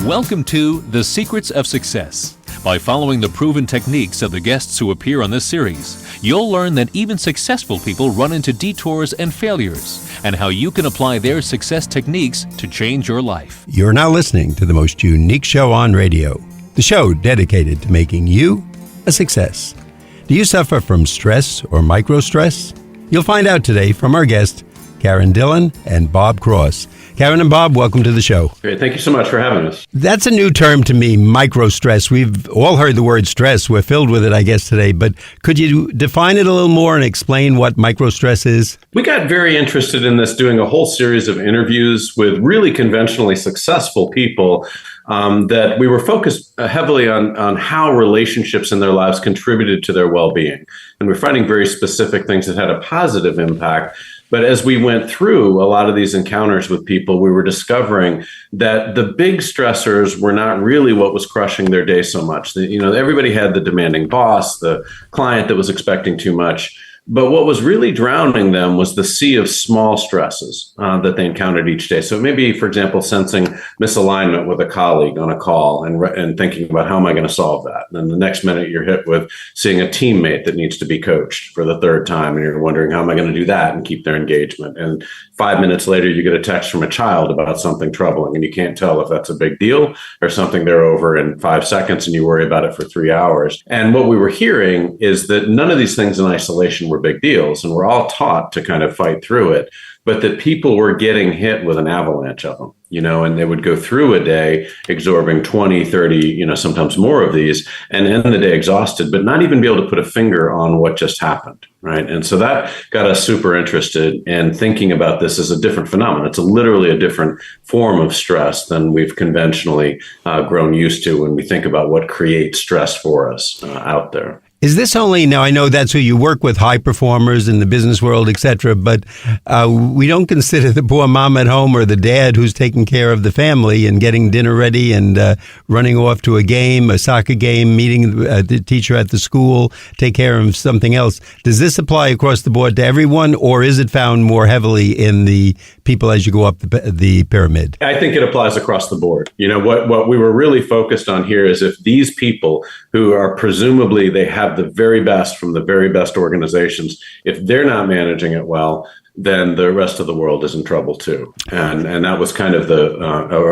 Welcome to The Secrets of Success. By following the proven techniques of the guests who appear on this series, you'll learn that even successful people run into detours and failures, and how you can apply their success techniques to change your life. You're now listening to the most unique show on radio, the show dedicated to making you a success. Do you suffer from stress or microstress? You'll find out today from our guests, Karen Dillon and Bob Cross. Karen and Bob, welcome to the show. Great. Thank you so much for having us. That's a new term to me, microstress. We've all heard the word stress. We're filled with it, I guess, today. But could you define it a little more and explain what microstress is? We got very interested in this, doing a whole series of interviews with really conventionally successful people that we were focused heavily on how relationships in their lives contributed to their well-being. And we're finding very specific things that had a positive impact. But as we went through a lot of these encounters with people, we were discovering that the big stressors were not really what was crushing their day so much. Everybody had the demanding boss, the client that was expecting too much. But what was really drowning them was the sea of small stresses that they encountered each day. So maybe, for example, sensing misalignment with a colleague on a call and thinking about how am I going to solve that? And then the next minute you're hit with seeing a teammate that needs to be coached for the third time. And you're wondering, how am I going to do that and keep their engagement? And 5 minutes later, you get a text from a child about something troubling, and you can't tell if that's a big deal or something they're over in 5 seconds and you worry about it for 3 hours. And what we were hearing is that none of these things in isolation were big deals, and we're all taught to kind of fight through it, but that people were getting hit with an avalanche of them, and they would go through a day absorbing 20, 30, sometimes more of these, and end the day exhausted, but not even be able to put a finger on what just happened, right? And so that got us super interested in thinking about this as a different phenomenon. It's literally a different form of stress than we've conventionally grown used to when we think about what creates stress for us out there. Is this only, now I know that's who you work with, high performers in the business world, et cetera, but we don't consider the poor mom at home or the dad who's taking care of the family and getting dinner ready and running off to a game, a soccer game, meeting the teacher at the school, take care of something else. Does this apply across the board to everyone, or is it found more heavily in the people as you go up the pyramid? I think it applies across the board. What we were really focused on here is if these people who are presumably, they have the very best from the very best organizations, if they're not managing it well, then the rest of the world is in trouble too. And that was kind of the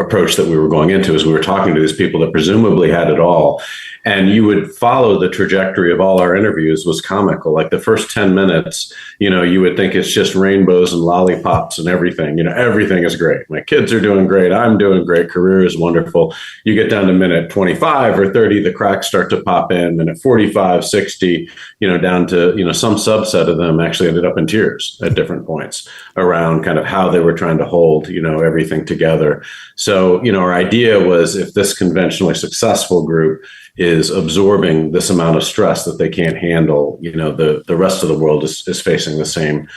approach that we were going into, as we were talking to these people that presumably had it all. And you would follow the trajectory of all our interviews was comical. Like the first 10 minutes, you would think it's just rainbows and lollipops and everything. Everything is great. My kids are doing great. I'm doing great. Career is wonderful. You get down to minute 25 or 30, the cracks start to pop in. Minute 45, 60, down to, some subset of them actually ended up in tears at different points around kind of how they were trying to hold, everything together. So, our idea was, if this conventionally successful group is absorbing this amount of stress that they can't handle, the rest of the world is facing the same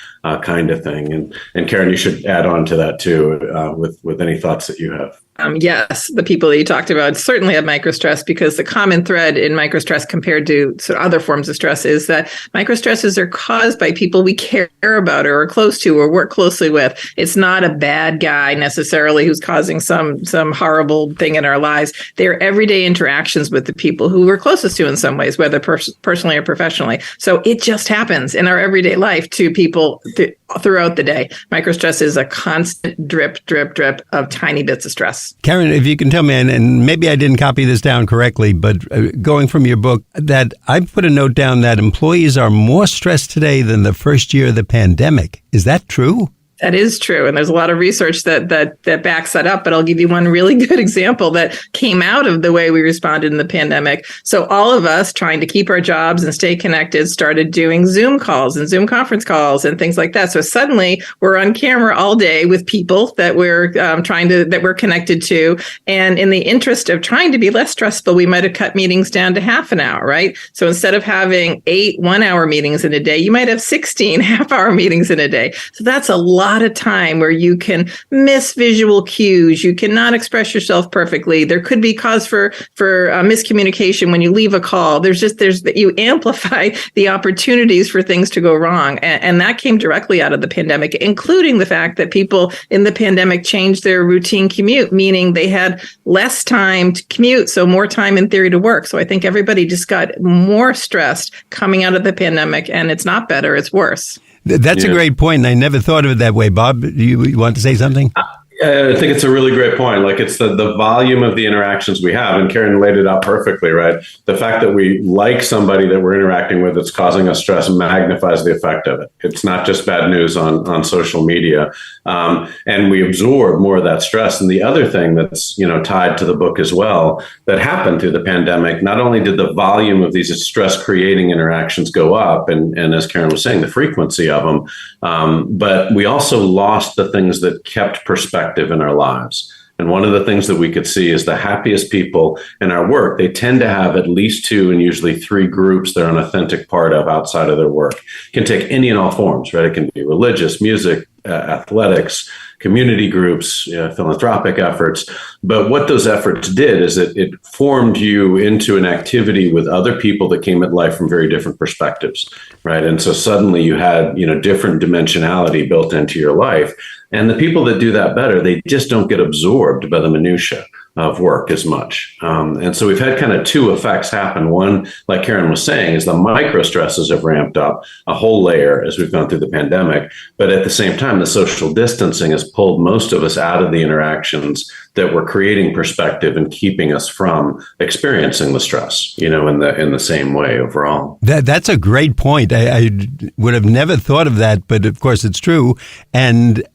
kind of thing. And Karen, you should add on to that too, with any thoughts that you have. Yes, the people that you talked about certainly have microstress, because the common thread in microstress compared to other forms of stress is that microstresses are caused by people we care about or are close to or work closely with. It's not a bad guy necessarily who's causing some horrible thing in our lives. They're everyday interactions with the people who we're closest to in some ways, whether personally or professionally. So it just happens in our everyday life to people throughout the day. Microstress is a constant drip of tiny bits of stress. Karen, if you can tell me, and maybe I didn't copy this down correctly, but going from your book, that I put a note down that employees are more stressed today than the first year of the pandemic. Is that true? That is true. And there's a lot of research that backs that up. But I'll give you one really good example that came out of the way we responded in the pandemic. So all of us trying to keep our jobs and stay connected started doing Zoom calls and Zoom conference calls and things like that. So suddenly we're on camera all day with people that we're that we're connected to. And in the interest of trying to be less stressful, we might have cut meetings down to half an hour, right? So instead of having 8 one-hour meetings in a day, you might have 16 half-hour meetings in a day. So that's a lot lot of time where you can miss visual cues. You cannot express yourself perfectly. There could be cause for miscommunication when you leave a call. You amplify the opportunities for things to go wrong. And that came directly out of the pandemic, including the fact that people in the pandemic changed their routine commute, meaning they had less time to commute, so more time in theory to work. So I think everybody just got more stressed coming out of the pandemic, and it's not better, it's worse. That's a great point, and I never thought of it that way. Bob, you want to say something? I think it's a really great point. Like, it's the volume of the interactions we have, and Karen laid it out perfectly, right? The fact that we like somebody that we're interacting with that's causing us stress magnifies the effect of it. It's not just bad news on social media, and we absorb more of that stress. And the other thing that's tied to the book as well that happened through the pandemic, not only did the volume of these stress-creating interactions go up, and as Karen was saying, the frequency of them, but we also lost the things that kept perspective in our lives. And one of the things that we could see is the happiest people in our work, they tend to have at least 2 and usually 3 groups they're an authentic part of outside of their work. It can take any and all forms, right? It can be religious, music, athletics, community groups, philanthropic efforts. But what those efforts did is it formed you into an activity with other people that came at life from very different perspectives, right? And so suddenly you had, different dimensionality built into your life. And the people that do that better, they just don't get absorbed by the minutia of work as much. And so we've had kind of 2 effects happen. One, like Karen was saying, is the micro stresses have ramped up a whole layer as we've gone through the pandemic. But at the same time, the social distancing has pulled most of us out of the interactions that were creating perspective and keeping us from experiencing the stress, in the same way overall. That's a great point. I would have never thought of that, but of course it's true. And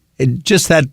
just that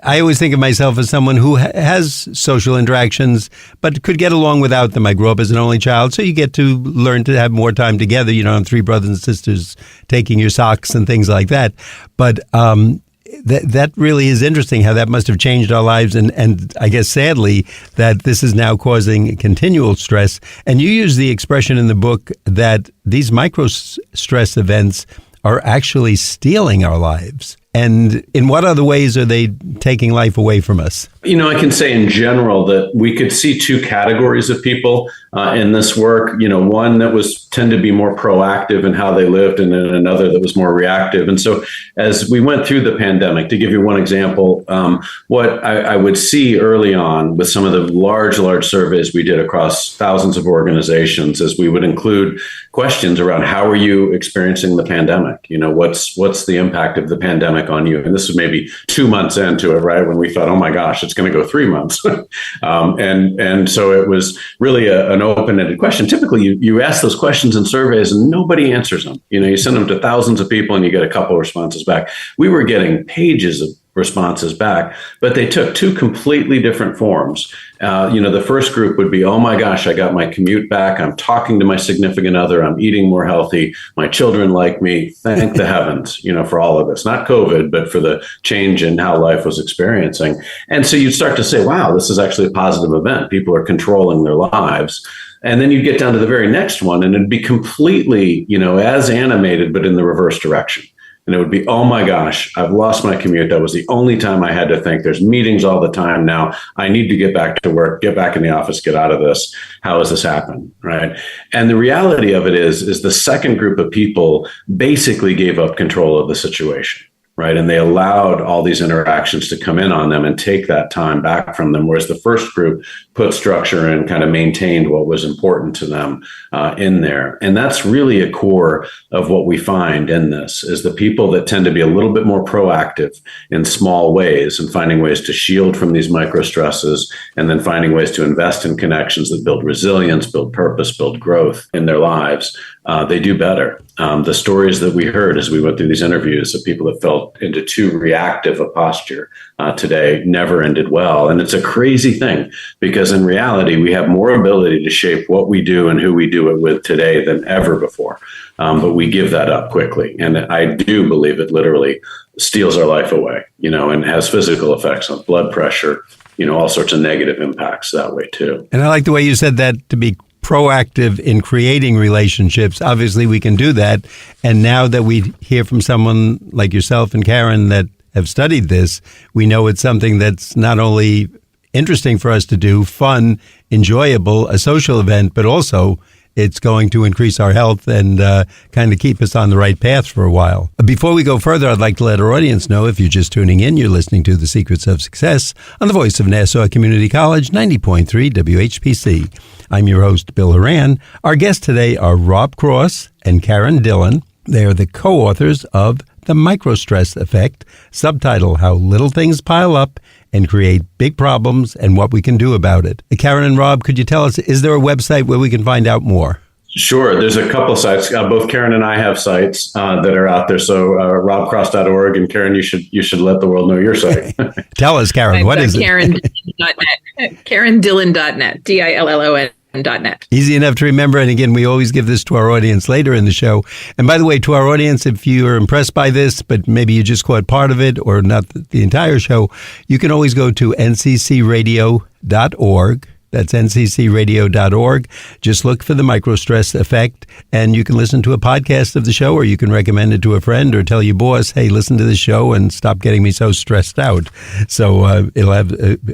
I always think of myself as someone who has social interactions, but could get along without them. I grew up as an only child, so you get to learn to have more time together. I'm 3 brothers and sisters taking your socks and things like that. But that really is interesting how that must have changed our lives. And I guess sadly that this is now causing continual stress. And you use the expression in the book that these micro-stress events are actually stealing our lives. And in what other ways are they taking life away from us? I can say in general that we could see 2 categories of people in this work. One that tend to be more proactive in how they lived, and then another that was more reactive. And so as we went through the pandemic, to give you one example, what I would see early on with some of the large surveys we did across thousands of organizations is we would include questions around how are you experiencing the pandemic? What's the impact of the pandemic on you? And this was maybe 2 months into it, right? When we thought, oh my gosh, it's going to go 3 months. And so it was really an open-ended question. Typically you ask those questions in surveys and nobody answers them. You send them to thousands of people and you get a couple of responses back. We were getting pages of responses back, but they took 2 completely different forms. The first group would be, oh my gosh, I got my commute back. I'm talking to my significant other. I'm eating more healthy. My children like me. Thank the heavens, for all of this, not COVID, but for the change in how life was experiencing. And so you'd start to say, wow, this is actually a positive event. People are controlling their lives. And then you'd get down to the very next one and it'd be completely, as animated, but in the reverse direction. And it would be, oh my gosh, I've lost my commute. That was the only time I had to think. There's meetings all the time now. I need to get back to work, get back in the office, get out of this. How has this happened? Right. And the reality of it is the second group of people basically gave up control of the situation. Right. And they allowed all these interactions to come in on them and take that time back from them. Whereas the first group put structure and kind of maintained what was important to them in there. And that's really a core of what we find in this is the people that tend to be a little bit more proactive in small ways and finding ways to shield from these micro stresses and then finding ways to invest in connections that build resilience, build purpose, build growth in their lives. They do better. The stories that we heard as we went through these interviews of people that fell into too reactive a posture today never ended well. And it's a crazy thing because in reality, we have more ability to shape what we do and who we do it with today than ever before. But we give that up quickly. And I do believe it literally steals our life away, and has physical effects on blood pressure, all sorts of negative impacts that way too. And I like the way you said that, to be proactive in creating relationships. Obviously, we can do that. And now that we hear from someone like yourself and Karen that have studied this, we know it's something that's not only interesting for us to do, fun, enjoyable, a social event, but also it's going to increase our health and kind of keep us on the right path for a while. Before we go further, I'd like to let our audience know, if you're just tuning in, you're listening to The Secrets of Success on the voice of Nassau Community College, 90.3 WHPC. I'm your host, Bill Horan. Our guests today are Rob Cross and Karen Dillon. They are the co-authors of The MICROSTRESS Effect, subtitle, How Little Things Pile Up and Create Big Problems and What We Can Do About It. Karen and Rob, could you tell us, is there a website where we can find out more? Sure. There's a couple of sites. Both Karen and I have sites that are out there. So robcross.org, and Karen, you should let the world know your site. Tell us, Karen, what is it? KarenDillon.net, DILLON.net. Easy enough to remember. And again, we always give this to our audience later in the show. And by the way, to our audience, if you are impressed by this, but maybe you just caught part of it or not the entire show, you can always go to nccradio.org. That's nccradio.org. Just look for the MICROSTRESS Effect, and you can listen to a podcast of the show, or you can recommend it to a friend or tell your boss, hey, listen to the show and stop getting me so stressed out. So it'll have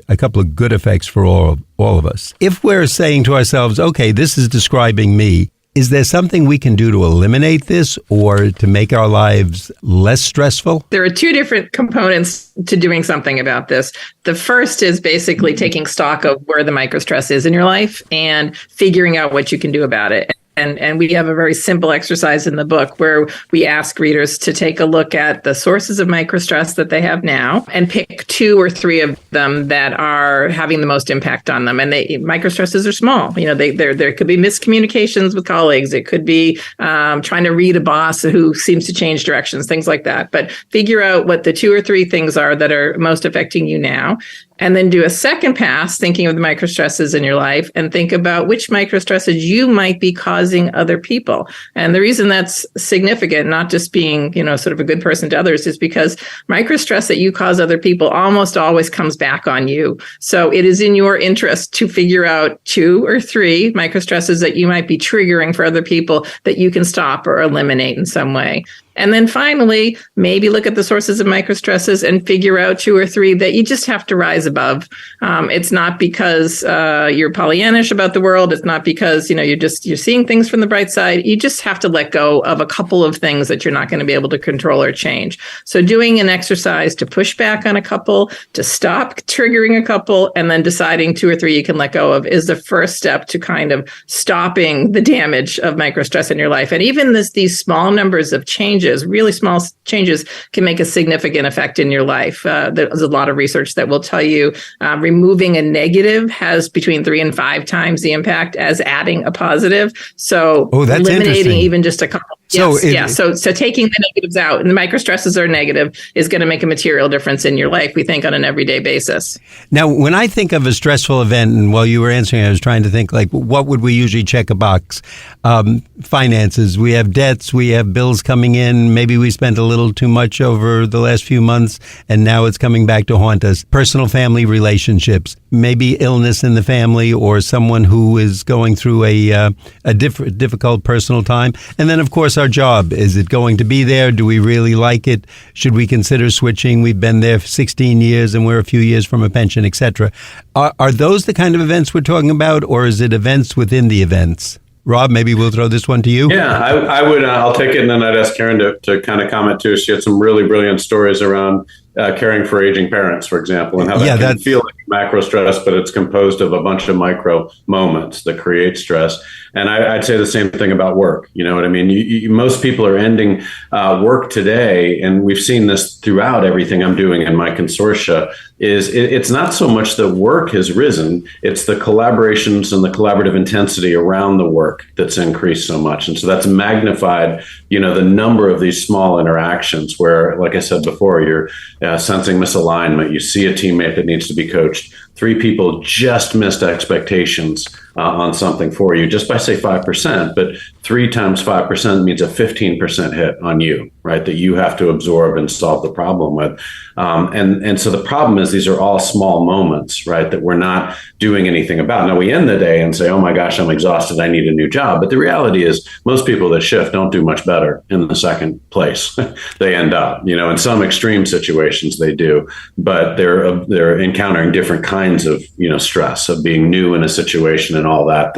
a couple of good effects for all of us. If we're saying to ourselves, okay, this is describing me, is there something we can do to eliminate this or to make our lives less stressful? There are two different components to doing something about this. The first is basically taking stock of where the microstress is in your life and figuring out what you can do about it. And we have a very simple exercise in the book where we ask readers to take a look at the sources of microstress that they have now and pick 2 or 3 of them that are having the most impact on them. And microstresses are small. You know, there could be miscommunications with colleagues. It could be trying to read a boss who seems to change directions, things like that. But figure out what the 2 or 3 things are that are most affecting you now. And then do a second pass, thinking of the microstresses in your life, and think about which microstresses you might be causing other people. And the reason that's significant, not just being, sort of a good person to others, is because microstress that you cause other people almost always comes back on you. So it is in your interest to figure out 2 or 3 microstresses that you might be triggering for other people that you can stop or eliminate in some way. And then finally, maybe look at the sources of microstresses and figure out 2 or 3 that you just have to rise above. It's not because you're Pollyannish about the world. It's not because, you're seeing things from the bright side. You just have to let go of a couple of things that you're not going to be able to control or change. So doing an exercise to push back on a couple, to stop triggering a couple, and then deciding 2 or 3 you can let go of is the first step to kind of stopping the damage of microstress in your life. And even these small numbers of changes, really small changes, can make a significant effect in your life. There's a lot of research that will tell you removing a negative has between 3 and 5 times the impact as adding a positive. So eliminating even just a couple. So taking the negatives out, and the microstresses are negative, is going to make a material difference in your life, we think, on an everyday basis. Now, when I think of a stressful event, and while you were answering, I was trying to think, like, what would we usually check a box? Finances. We have debts. We have bills coming in. Maybe we spent a little too much over the last few months, and now it's coming back to haunt us. Personal family relationships. Maybe illness in the family, or someone who is going through a difficult personal time. And then, of course, our job. Is it going to be there? Do we really like it? Should we consider switching? We've been there for 16 years and we're a few years from a pension, etc. Are those the kind of events we're talking about, or is it events within the events? Rob, maybe we'll throw this one to you. Yeah, I would. I'll take it, and then I'd ask Karen to kind of comment too. She had some really brilliant stories around caring for aging parents, for example, and how that can feel like macro stress, but it's composed of a bunch of micro moments that create stress. And I'd say the same thing about work. You know what I mean? Most people are ending work today, and we've seen this throughout everything I'm doing in my consortia, it's not so much that work has risen, it's the collaborations and the collaborative intensity around the work that's increased so much. And so that's magnified, the number of these small interactions where, like I said before, you're sensing misalignment. You see a teammate that needs to be coached. 3 people just missed expectations on something for you, just by, say, 5%. But 3 times 5% means a 15% hit on you, right? That you have to absorb and solve the problem with. And so the problem is these are all small moments, right? That we're not doing anything about. Now we end the day and say, oh my gosh, I'm exhausted. I need a new job. But the reality is most people that shift don't do much better in the second place. They end up, in some extreme situations they do, but they're encountering different kinds of, stress of being new in a situation and all that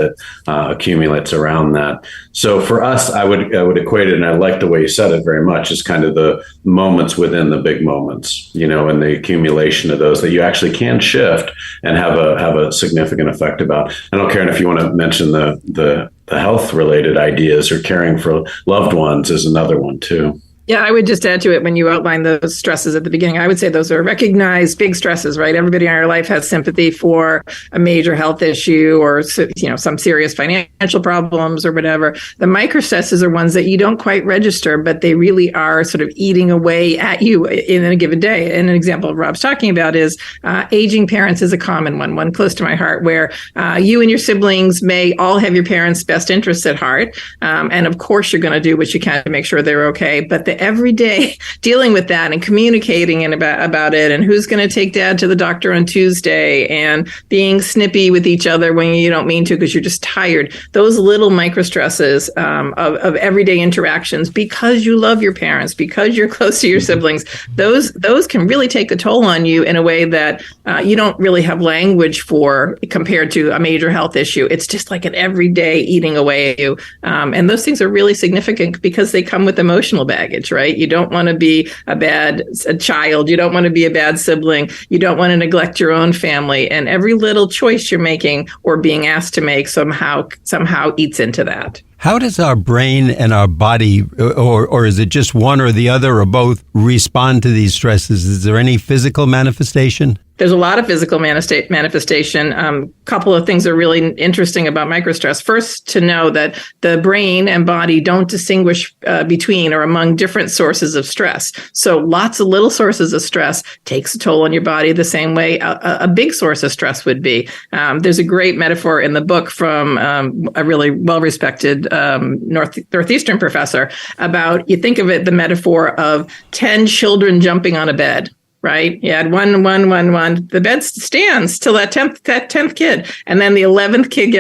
accumulates around that. So for us, I would equate it, and I like the way you said it very much, as kind of the moments within the big moments, and the accumulation of those that you actually can shift and have a significant effect about. I don't care if you want to mention the health related ideas, or caring for loved ones is another one too. Yeah, I would just add to it when you outline those stresses at the beginning. I would say those are recognized big stresses, right? Everybody in our life has sympathy for a major health issue or, some serious financial problems or whatever. The microstresses are ones that you don't quite register, but they really are sort of eating away at you in a given day. And an example Rob's talking about is aging parents is a common one close to my heart, where you and your siblings may all have your parents' best interests at heart. And of course, you're going to do what you can to make sure they're okay. But the every day dealing with that and communicating about it, and who's going to take dad to the doctor on Tuesday, and being snippy with each other when you don't mean to because you're just tired. Those little micro stresses of everyday interactions, because you love your parents, because you're close to your siblings, those can really take a toll on you in a way that you don't really have language for compared to a major health issue. It's just like an everyday eating away at you. And those things are really significant because they come with emotional baggage, right? You don't want to be a bad child. You don't want to be a bad sibling. You don't want to neglect your own family. And every little choice you're making or being asked to make somehow eats into that. How does our brain and our body, or is it just one or the other or both, respond to these stresses? Is there any physical manifestation? There's a lot of physical manifestation. Couple of things are really interesting about microstress. First, to know that the brain and body don't distinguish between or among different sources of stress. So lots of little sources of stress takes a toll on your body the same way a big source of stress would be. There's a great metaphor in the book from a really well-respected Northeastern professor about, you think of it, the metaphor of 10 children jumping on a bed. Right? You had one. The bed stands till that 10th kid. And then the 11th kid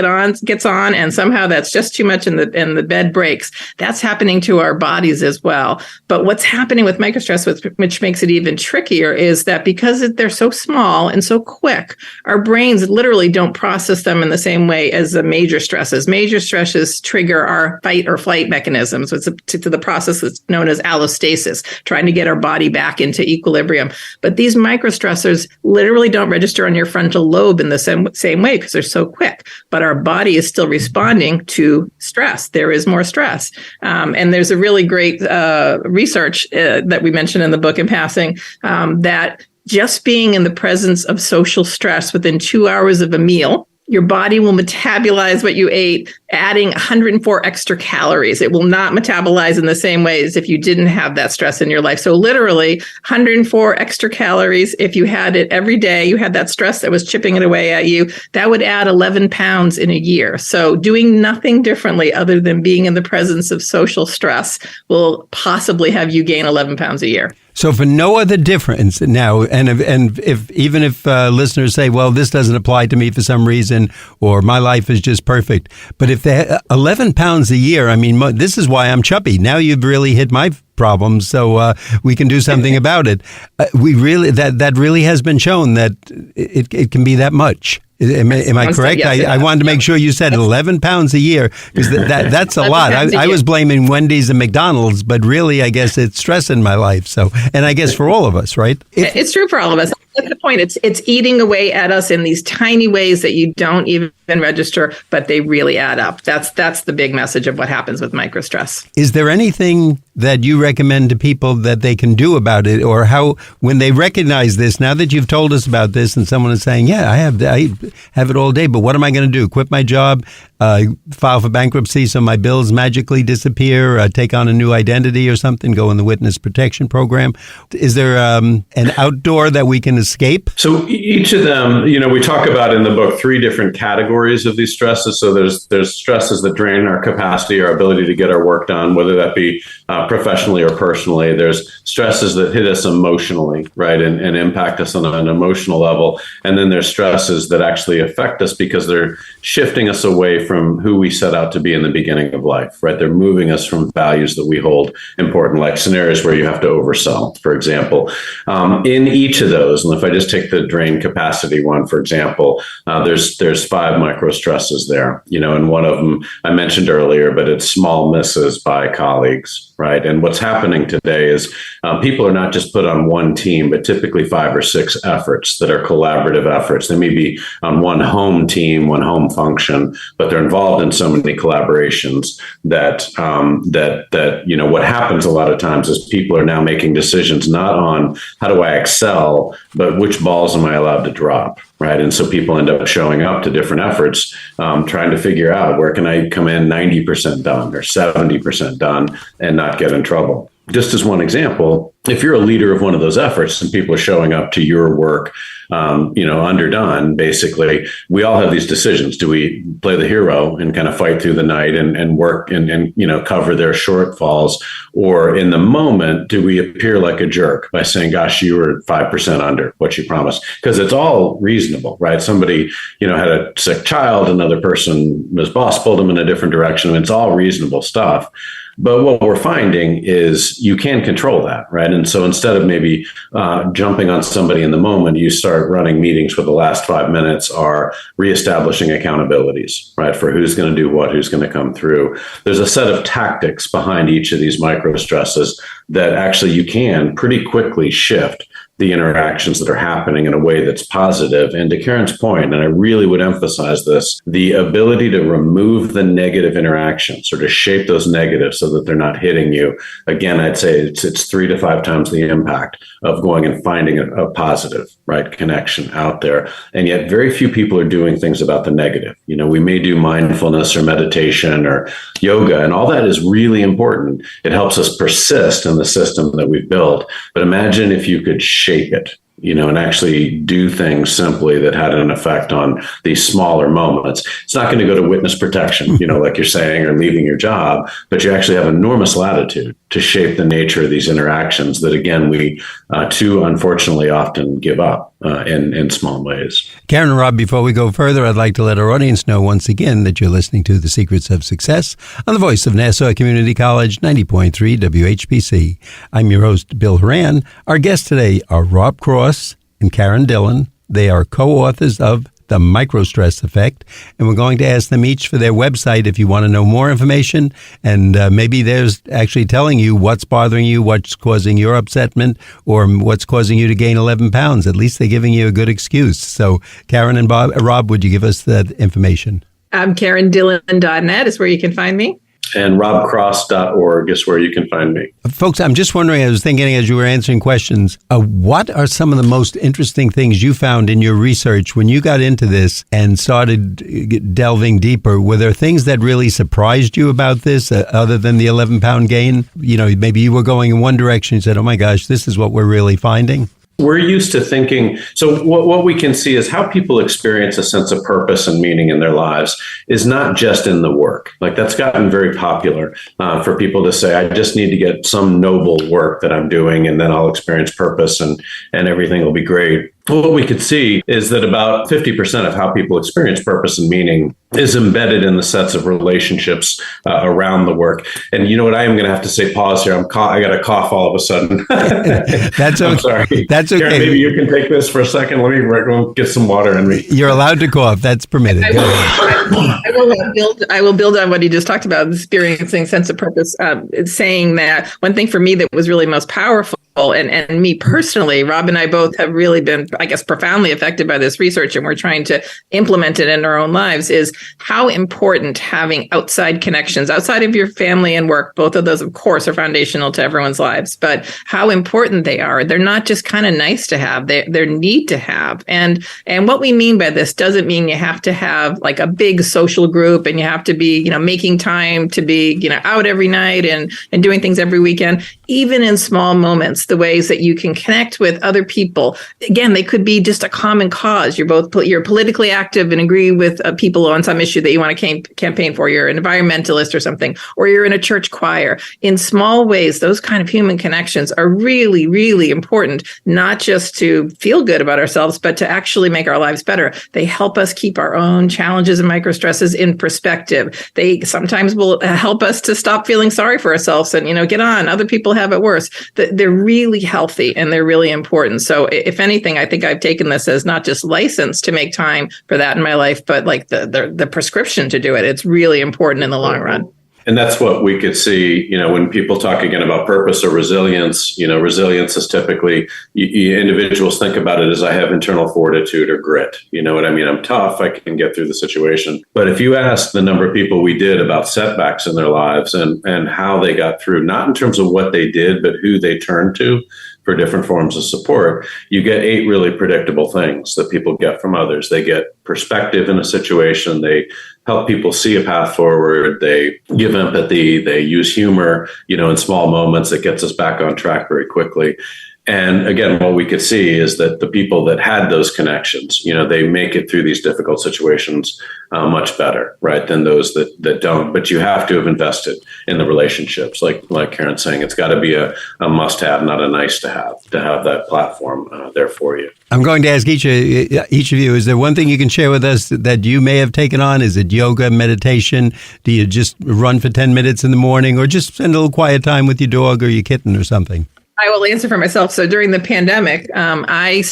gets on, and somehow that's just too much and the bed breaks. That's happening to our bodies as well. But what's happening with microstress, which makes it even trickier, is that because they're so small and so quick, our brains literally don't process them in the same way as the major stresses. Major stresses trigger our fight or flight mechanisms. It's to the process that's known as allostasis, trying to get our body back into equilibrium. But these microstressors literally don't register on your frontal lobe in the same way because they're so quick. But our body is still responding to stress. There is more stress. And there's a really great research that we mentioned in the book in passing that just being in the presence of social stress within 2 hours of a meal, your body will metabolize what you ate, adding 104 extra calories. It will not metabolize in the same way as if you didn't have that stress in your life. So literally 104 extra calories. If you had it every day, you had that stress that was chipping it away at you, that would add 11 pounds in a year. So doing nothing differently other than being in the presence of social stress will possibly have you gain 11 pounds a year. So for no other difference now, and if listeners say, well, this doesn't apply to me for some reason, or my life is just perfect, but if they 11 pounds a year, I mean, this is why I'm chubby. Now you've really hit my problems, so we can do something about it. We really that really has been shown that it can be that much. Am I correct? Yes, I wanted to make sure you said 11 pounds a year, because that's a lot. I was blaming Wendy's and McDonald's, but really, I guess it's stress in my life. So, and I guess for all of us, right? It's true for all of us. That's the point. It's eating away at us in these tiny ways that you don't even register, but they really add up. That's the big message of what happens with microstress. Is there anything that you recommend to people that they can do about it, or how, when they recognize this, now that you've told us about this and someone is saying, yeah, I have it all day, but what am I going to do? Quit my job, file for bankruptcy so my bills magically disappear, take on a new identity or something, go in the witness protection program? Is there an outdoor that we can escape? So each of them, we talk about in the book 3 different categories of these stresses. So there's stresses that drain our capacity, our ability to get our work done, whether that be professionally or personally. There's stresses that hit us emotionally, right, and impact us on an emotional level. And then there's stresses that actually affect us because they're shifting us away from who we set out to be in the beginning of life, right? They're moving us from values that we hold important, like scenarios where you have to oversell, for example. In each of those, and if I just take the drain capacity one, for example, there's 5 micro stresses there, and one of them I mentioned earlier, but it's small misses by colleagues, right? And what's happening today is people are not just put on one team, but typically 5 or 6 efforts that are collaborative efforts. They may be on one home team, one home function, but they're involved in so many collaborations that what happens a lot of times is people are now making decisions not on how do I excel, but which balls am I allowed to drop, right? And so people end up showing up to different efforts, trying to figure out where can I come in 90% done or 70% done and not get in trouble. Just as one example, if you're a leader of one of those efforts and people are showing up to your work, underdone, basically, we all have these decisions. Do we play the hero and kind of fight through the night and work and cover their shortfalls? Or in the moment, do we appear like a jerk by saying, gosh, you were 5% under what you promised? Because it's all reasonable, right? Somebody, had a sick child, another person, his boss pulled him in a different direction. It's all reasonable stuff. But what we're finding is you can control that, right? And so instead of maybe jumping on somebody in the moment, you start running meetings where the last 5 minutes are reestablishing accountabilities, right? For who's going to do what, who's going to come through. There's a set of tactics behind each of these micro stresses that actually you can pretty quickly shift the interactions that are happening in a way that's positive. And to Karen's point, and I really would emphasize this, the ability to remove the negative interactions or to shape those negatives so that they're not hitting you. Again, I'd say it's 3 to 5 times the impact of going and finding a positive, right, connection out there. And yet very few people are doing things about the negative. We may do mindfulness or meditation or yoga, and all that is really important. It helps us persist in the system that we've built. But imagine if you could shape it, and actually do things simply that had an effect on these smaller moments. It's not going to go to witness protection, like you're saying, or leaving your job, but you actually have enormous latitude to shape the nature of these interactions that, again, we too unfortunately often give up in small ways. Karen and Rob, before we go further, I'd like to let our audience know once again that you're listening to The Secrets of Success on the voice of Nassau Community College, 90.3 WHPC. I'm your host, Bill Horan. Our guests today are Rob Cross and Karen Dillon. They are co-authors of The MICROSTRESS Effect, and we're going to ask them each for their website if you want to know more information, and maybe there's actually telling you what's bothering you, what's causing your upsetment, or what's causing you to gain 11 pounds. At least they're giving you a good excuse. So Karen and Rob, would you give us that information? KarenDillon.net is where you can find me. And robcross.org is where you can find me. Folks, I'm just wondering, I was thinking as you were answering questions, what are some of the most interesting things you found in your research when you got into this and started delving deeper? Were there things that really surprised you about this other than the 11-pound gain? Maybe you were going in one direction and said, oh my gosh, this is what we're really finding. We're used to thinking, so what we can see is how people experience a sense of purpose and meaning in their lives is not just in the work. Like that's gotten very popular for people to say, I just need to get some noble work that I'm doing and then I'll experience purpose and everything will be great. What we could see is that about 50% of how people experience purpose and meaning is embedded in the sets of relationships around the work. And you know what? I am going to have to say pause here. I got a cough all of a sudden. That's okay. I'm sorry. That's okay. Karen, maybe you can take this for a second. Let me get some water in me. You're allowed to cough. That's permitted. I will build on what he just talked about, experiencing sense of purpose, saying that one thing for me that was really most powerful, and me personally, Rob and I both have really been, I guess, profoundly affected by this research, and we're trying to implement it in our own lives, is how important having outside connections, outside of your family and work, both of those, of course, are foundational to everyone's lives, but how important they are. They're not just kind of nice to have, they're need to have. And what we mean by this doesn't mean you have to have like a big social group and you have to be, making time to be, out every night and doing things every weekend. even in small moments, the ways that you can connect with other people. Again, they could be just a common cause. You're politically active and agree with people on some issue that you want to campaign for. You're an environmentalist or something, or you're in a church choir. In small ways, those kind of human connections are really, really important, not just to feel good about ourselves, but to actually make our lives better. They help us keep our own challenges and microstresses in perspective. They sometimes will help us to stop feeling sorry for ourselves and, get on. Other people have it worse. They're really healthy and they're really important. So if anything, I think I've taken this as not just license to make time for that in my life, but like the prescription to do it. It's really important in the long run. And that's what we could see, when people talk again about purpose or resilience. Resilience is typically, individuals think about it as I have internal fortitude or grit. You know what I mean? I'm tough. I can get through the situation. But if you ask the number of people we did about setbacks in their lives and how they got through, not in terms of what they did, but who they turned to for different forms of support, you get 8 really predictable things that people get from others. They get perspective in a situation. They help people see a path forward. They give empathy. They use humor, in small moments that gets us back on track very quickly. And again, what we could see is that the people that had those connections, they make it through these difficult situations much better, right, than those that don't. But you have to have invested in the relationships. Like Karen's saying, it's got to be a must-have, not a nice-to-have that platform there for you. I'm going to ask each of you, is there one thing you can share with us that you may have taken on? Is it yoga, meditation? Do you just run for 10 minutes in the morning, or just spend a little quiet time with your dog or your kitten or something? I will answer for myself. So during the pandemic, I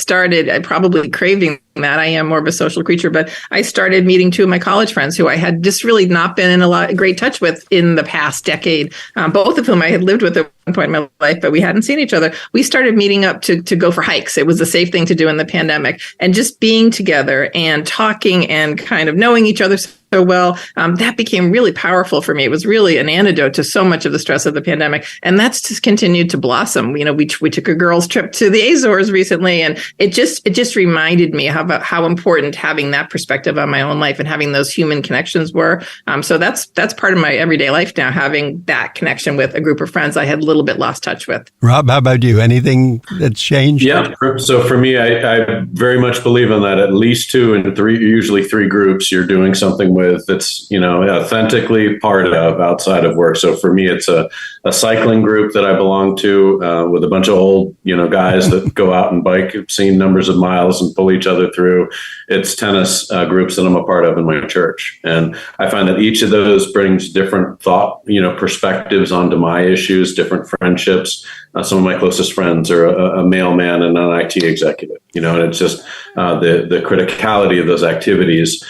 probably craving that. I am more of a social creature, but I started meeting 2 of my college friends who I had just really not been in great touch with in the past decade, both of whom I had lived with at one point in my life, but we hadn't seen each other. We started meeting up to go for hikes. It was a safe thing to do in the pandemic, and just being together and talking and kind of knowing each other so well, that became really powerful for me. It was really an antidote to so much of the stress of the pandemic. And that's just continued to blossom. We took a girls' trip to the Azores recently, and it just reminded me how important having that perspective on my own life and having those human connections were. So that's part of my everyday life now, having that connection with a group of friends I had a little bit lost touch with. Rob, how about you? Anything that's changed? Yeah. So for me, I very much believe in that. At least 2 and 3, usually 3 groups you're doing something with that's, authentically part of outside of work. So for me, it's a cycling group that I belong to with a bunch of old, guys that go out and bike obscene numbers of miles and pull each other through. It's tennis groups that I'm a part of in my church. And I find that each of those brings different thought, perspectives onto my issues, different friendships. Some of my closest friends are a mailman and an IT executive, and it's just the criticality of those activities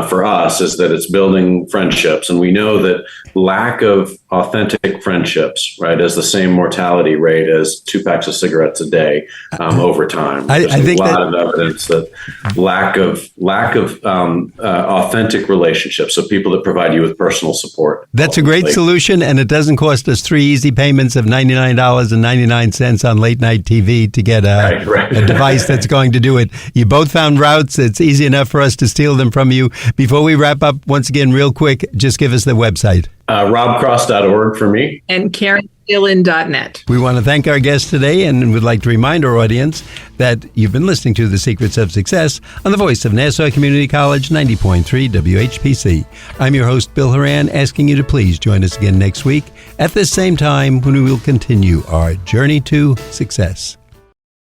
for us is that it's building friendships. And we know that lack of authentic friendships, right, is the same mortality rate as 2 packs of cigarettes a day over time. There's I think a lot of evidence that lack of authentic relationships, so people that provide you with personal support. That's a great solution, and it doesn't cost us 3 easy payments of $99.99 on late night TV to get a device that's going to do it. You both found routes. It's easy enough for us to steal them from you. Before we wrap up, once again, real quick, just give us the website. robcross.org for me. And KarenDillon.net. We want to thank our guests today and would like to remind our audience that you've been listening to The Secrets of Success on the voice of Nassau Community College 90.3 WHPC. I'm your host, Bill Horan, asking you to please join us again next week at this same time when we will continue our journey to success.